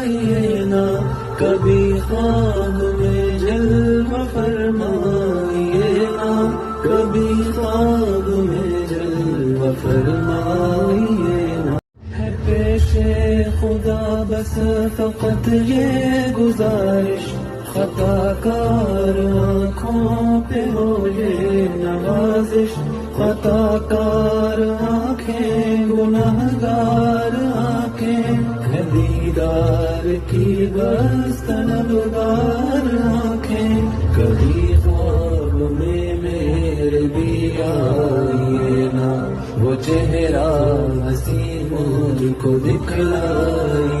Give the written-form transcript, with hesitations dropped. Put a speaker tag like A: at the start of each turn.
A: فرمائیے نا، کبھی خواب میں جلوہ فرمائیے نا، کبھی خواب میں جلوہ فرمائیے نا۔ ہے پیش خدا بس فقط یہ گزارش، خطا کار آنکھوں پہ ہو یہ نوازش، خطا کار آنکھیں گناہگار آنکھیں، ہے دیدار کی بس طلبگار آنکھیں، کبھی خواب میں میرے بھی آئیے نا، وہ چہرہ حسین مجھ کو دکھلائیے